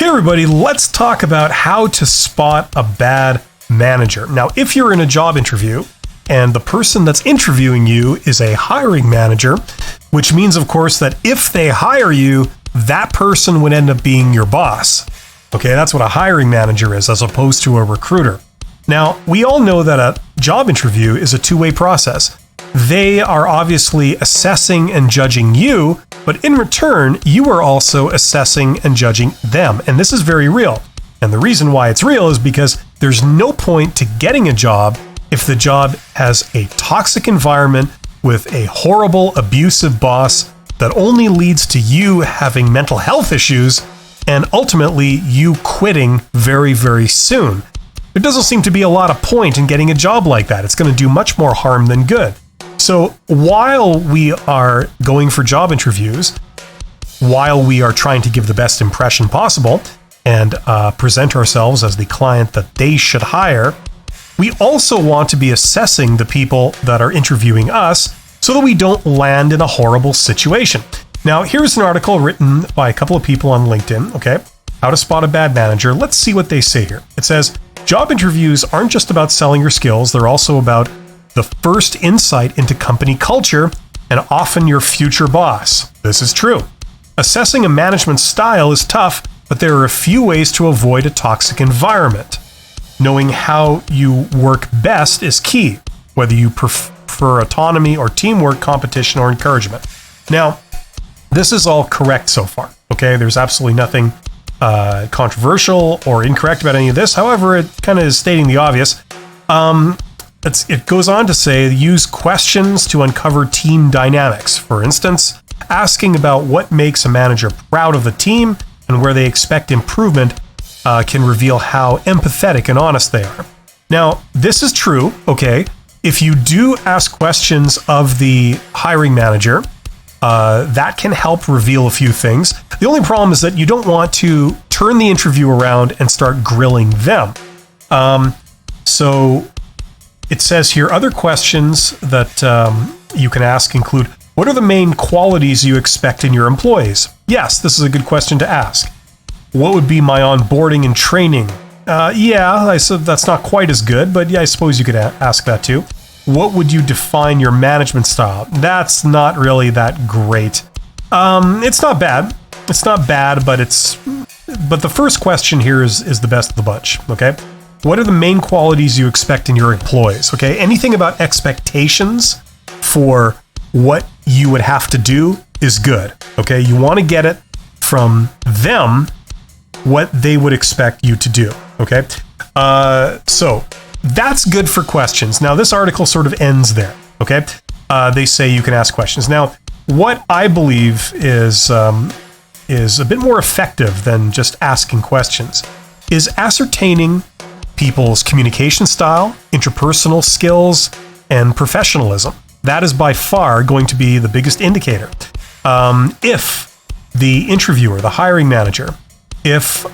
everybody, let's talk about how to spot a bad manager. Now, if you're in a job interview and the person that's interviewing you is a hiring manager, which means, of course, that if they hire you, that person would end up being your boss. Okay, that's what a hiring manager is, as opposed to a recruiter. Now, we all know that a job interview is a two-way process. They are obviously assessing and judging you, but in return, you are also assessing and judging them. And this is very real. And the reason why it's real is because there's no point to getting a job if the job has a toxic environment with a horrible, abusive boss that only leads to you having mental health issues and ultimately you quitting very, very soon. There doesn't seem to be a lot of point in getting a job like that. It's going to do much more harm than good. So while we are going for job interviews, while we are trying to give the best impression possible and present ourselves as the client that they should hire, we also want to be assessing the people that are interviewing us so that we don't land in a horrible situation. Now, here's an article written by a couple of people on LinkedIn, okay? How to spot a bad manager. Let's see what they say here. It says, job interviews aren't just about selling your skills, they're also about the first insight into company culture and often your future boss. This is true. Assessing a management style is tough, but there are a few ways to avoid a toxic environment. Knowing how you work best is key, whether you prefer autonomy or teamwork, competition, or encouragement. Now, this is all correct so far, okay? There's absolutely nothing controversial or incorrect about any of this. However, it kind of is stating the obvious. It goes on to say, use questions to uncover team dynamics. For instance, asking about what makes a manager proud of the team and where they expect improvement can reveal how empathetic and honest they are. Now, this is true, okay? If you do ask questions of the hiring manager, that can help reveal a few things. The only problem is that you don't want to turn the interview around and start grilling them. So it says here, other questions that you can ask include, what are the main qualities you expect in your employees? Yes, this is a good question to ask. What would be my onboarding and training? I said that's not quite as good, but yeah, I suppose you could ask that too. What would you define your management style? That's not really that great. It's not bad. It's not bad, but the first question here is the best of the bunch, okay? What are the main qualities you expect in your employees, okay? Anything about expectations for what you would have to do is good, okay? You want to get it from them what they would expect you to do, okay? So that's good for questions. Now, this article sort of ends there, okay? They say you can ask questions. Now, what I believe is a bit more effective than just asking questions is ascertaining people's communication style, interpersonal skills, and professionalism. That is by far going to be the biggest indicator. If the interviewer, the hiring manager, if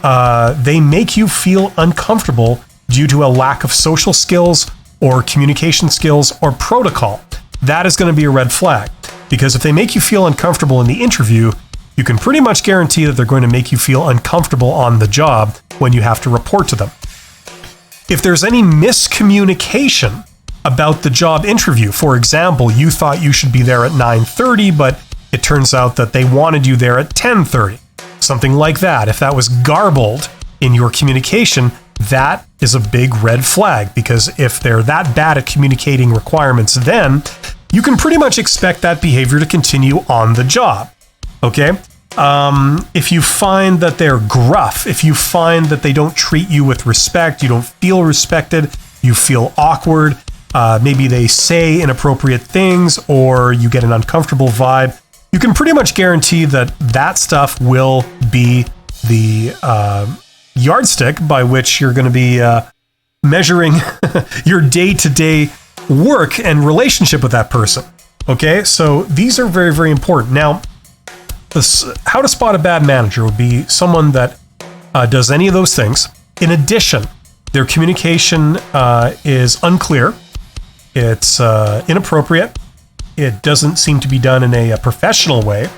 they make you feel uncomfortable due to a lack of social skills or communication skills or protocol, that is going to be a red flag. Because if they make you feel uncomfortable in the interview, you can pretty much guarantee that they're going to make you feel uncomfortable on the job when you have to report to them. If there's any miscommunication about the job interview, for example, you thought you should be there at 9:30, but it turns out that they wanted you there at 10:30, something like that. If that was garbled in your communication, that is a big red flag, because if they're that bad at communicating requirements, then you can pretty much expect that behavior to continue on the job, okay? If you find that they're gruff, if you find that they don't treat you with respect, you don't feel respected, you feel awkward, maybe they say inappropriate things, or you get an uncomfortable vibe, you can pretty much guarantee that that stuff will be the yardstick by which you're going to be measuring your day-to-day work and relationship with that person. Okay, so these are very, very important. Now, how to spot a bad manager would be someone that does any of those things. In addition, their communication is unclear, it's inappropriate, it doesn't seem to be done in a professional way,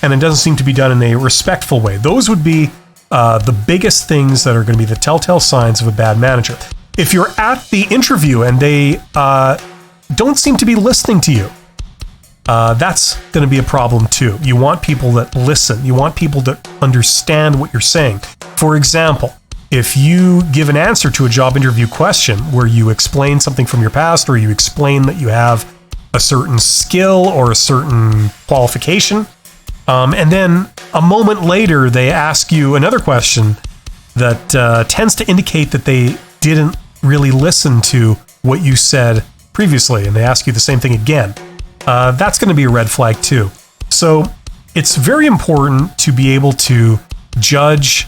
and it doesn't seem to be done in a respectful way. Those would be the biggest things that are going to be the telltale signs of a bad manager. If you're at the interview and they don't seem to be listening to you, that's going to be a problem too. You want people that listen. You want people to understand what you're saying. For example, if you give an answer to a job interview question where you explain something from your past, or you explain that you have a certain skill or a certain qualification, and then a moment later they ask you another question that tends to indicate that they didn't really listen to what you said previously, and they ask you the same thing again, that's going to be a red flag too. So it's very important to be able to judge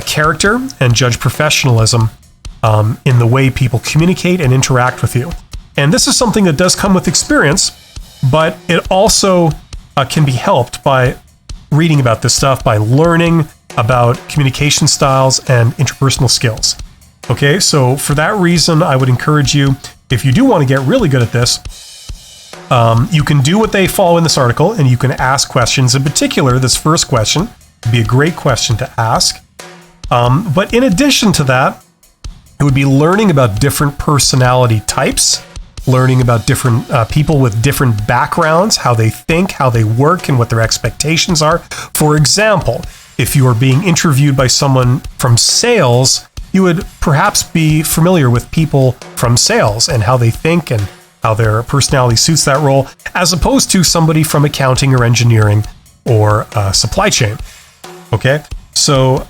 character and judge professionalism in the way people communicate and interact with you. And this is something that does come with experience, but it also can be helped by reading about this stuff, by learning about communication styles and interpersonal skills. Okay, so for that reason, I would encourage you, if you do want to get really good at this, you can do what they follow in this article, and you can ask questions. In particular, this first question would be a great question to ask. But in addition to that, it would be learning about different personality types, learning about different people with different backgrounds, how they think, how they work, and what their expectations are. For example, if you are being interviewed by someone from sales, you would perhaps be familiar with people from sales and how they think and how their personality suits that role, as opposed to somebody from accounting or engineering or supply chain. Okay, so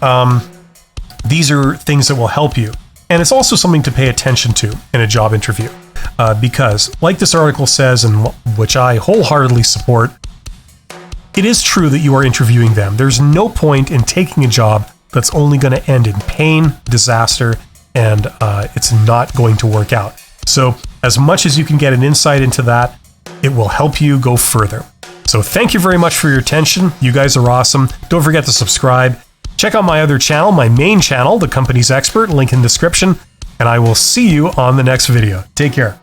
these are things that will help you. And it's also something to pay attention to in a job interview, because like this article says, and which I wholeheartedly support, it is true that you are interviewing them. There's no point in taking a job that's only going to end in pain, disaster, and it's not going to work out. So as much as you can get an insight into that, it will help you go further. So thank you very much for your attention. You guys are awesome. Don't forget to subscribe. Check out my other channel, my main channel, The Company's Expert, link in the description, and I will see you on the next video. Take care.